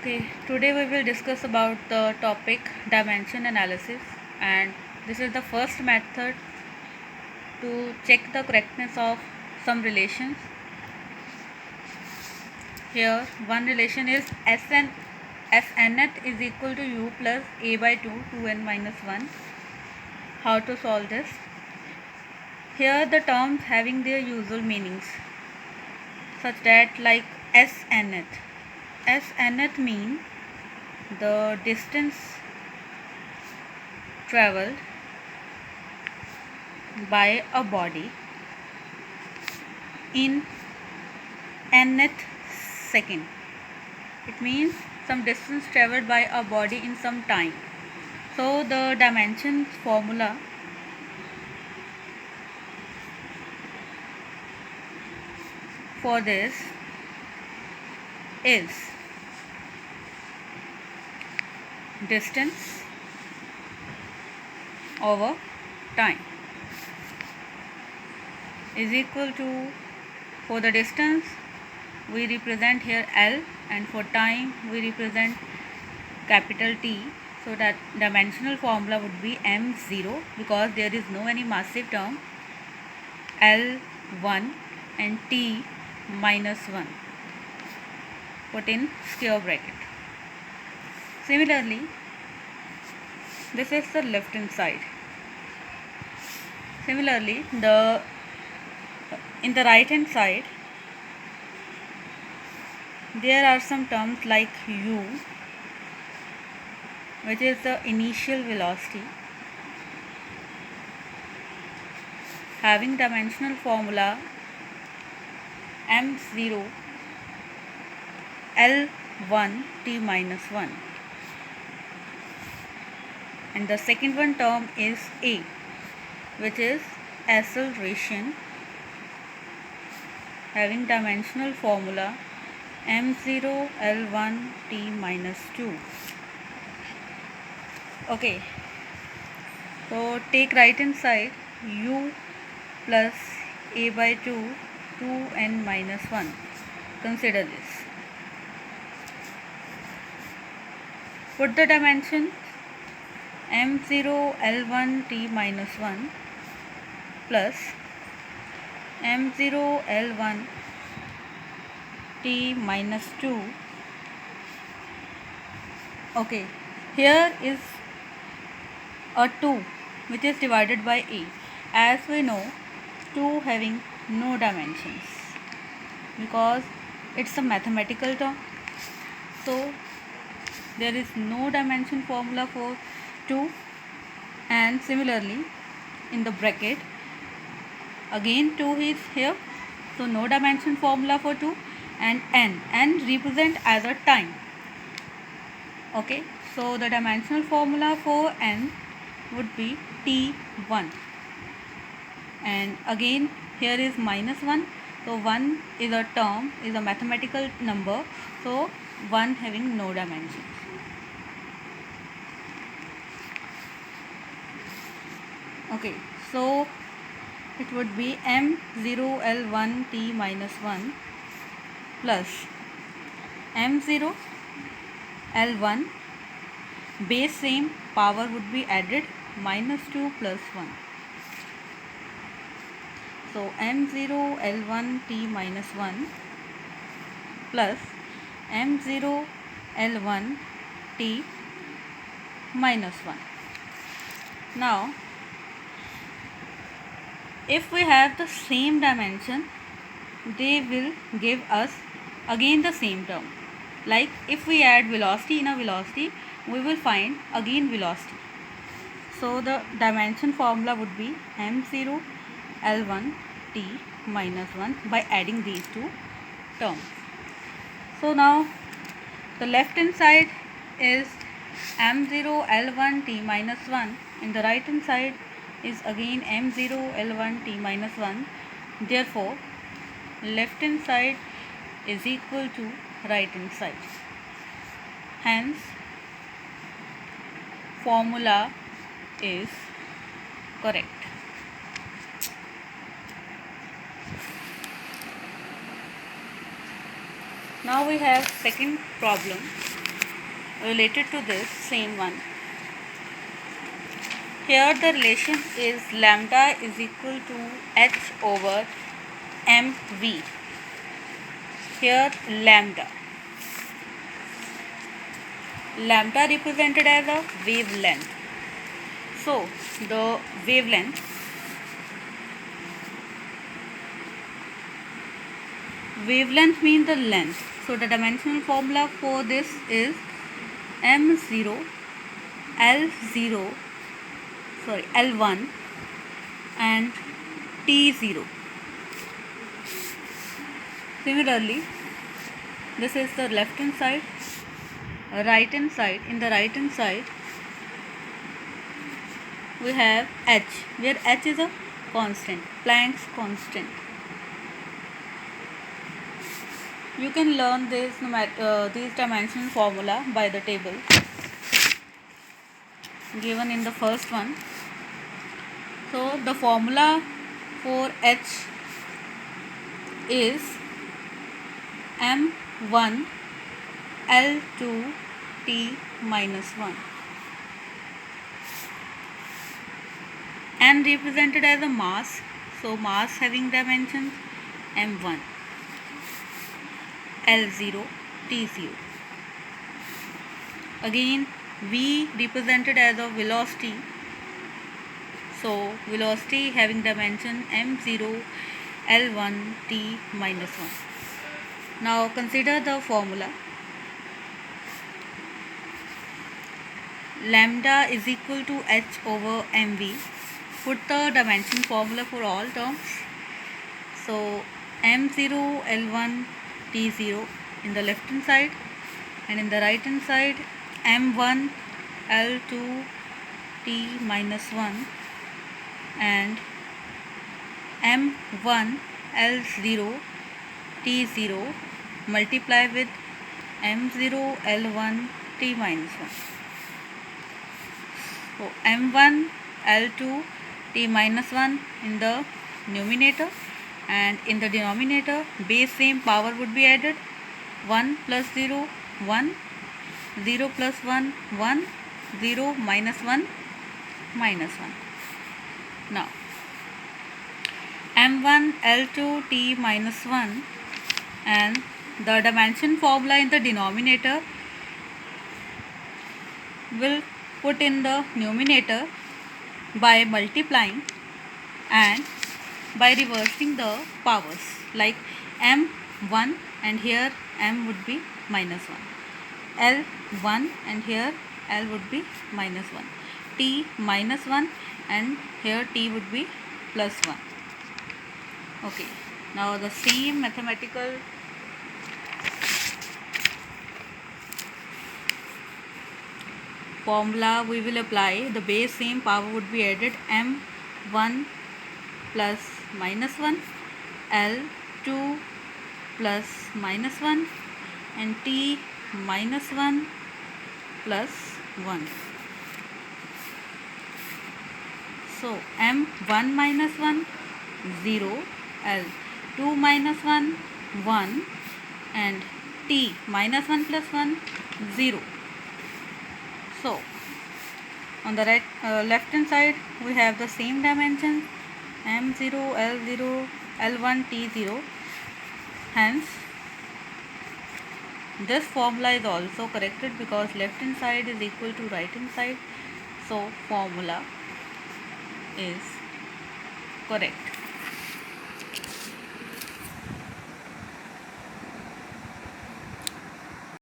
Okay, today we will discuss about the topic dimension analysis, and this is the first method to check the correctness of some relations. Here one relation is Snth is equal to u plus a by 2 2n minus 1. How to solve this? Here the terms having their usual meanings, such that like Snth. Snth mean the distance traveled by a body in nth second. It means some distance traveled by a body in some time. So the dimensions formula for this is distance over time is equal to, for the distance we represent here L, and for time we represent capital T. So that dimensional formula would be m0, because there is no any massive term, L1 and T minus 1 put in square bracket. Similarly, this is the left hand side. Similarly, in the right hand side there are some terms like u, which is the initial velocity, having dimensional formula m0 L1 t minus 1, and the second one term is a, which is acceleration, having dimensional formula m0 L1 t minus 2. Okay, so take right hand side, u plus a by 2 2n minus 1. Consider this. Put the dimension m0 L1 t minus 1 plus m0 L1 t minus 2. Okay, here is a 2 which is divided by a. As we know, 2 having no dimensions because it's a mathematical term, so there is no dimension formula for 2. And similarly, in the bracket again 2 is here, so no dimension formula for 2. And n represent as a time. Okay, so the dimensional formula for n would be t1, and again here is minus 1, so 1 is a term, is a mathematical number, so 1 having no dimensions. Okay, so it would be m0 L1 t minus 1 plus m0 L1, base same, power would be added, minus 2 plus 1. So m0 L1 t minus 1 plus m0 L1 t minus 1. Now if we have the same dimension, they will give us again the same term. Like if we add velocity in a velocity, we will find again velocity. So the dimension formula would be m0 L1 t minus 1 by adding these two terms. So now the left hand side is m0 L1 t minus 1, and the right hand side is again m0 L1 t minus 1. Therefore, left hand side is equal to right hand side. Hence, formula is correct. Now we have second problem. related to this same one. Here the relation is lambda is equal to h over mv. Here lambda represented as a wavelength. So the wavelength means the length. So the dimensional formula for this is m0 L1 and T0. Similarly, this is the left hand side, right hand side. In the right hand side, we have h, where h is a constant, Planck's constant. You can learn this dimensional formula by the table given in the first one. So the formula for h is m1 L2 T minus 1, and represented as a mass. So mass having dimensions m1 L0 T0. Again v represented as a velocity. So velocity having dimension m0 L1 T minus 1. Now consider the formula. Lambda is equal to h over mv. Put the dimension formula for all terms. So m0 L1 T0 in the left hand side, and in the right hand side m1 L2 T minus 1 and m1 L0 T0 multiply with m0 L1 T minus 1. So m1 L2 T minus 1 in the numerator, and in the denominator base same power would be added. 1 plus 0 1, 0 plus 1 1, 0 minus 1 minus 1. Now m1 L2 T minus 1, and the dimension formula in the denominator will put in the numerator by multiplying and by reversing the powers, like m1 and here m would be minus 1, L1 and here L would be minus 1, T minus 1 and here T would be plus 1. Okay, now the same mathematical formula we will apply. The base same power would be added. M1 plus minus 1, L2 plus minus 1 and T minus 1 plus 1. So M1 minus 1 0, L2 minus 1 1 and T minus 1 plus 1 0. So on the left hand side we have the same dimensions m0 L0 L1 T0. Hence this formula is also corrected because left hand side is equal to right hand side. So formula is correct.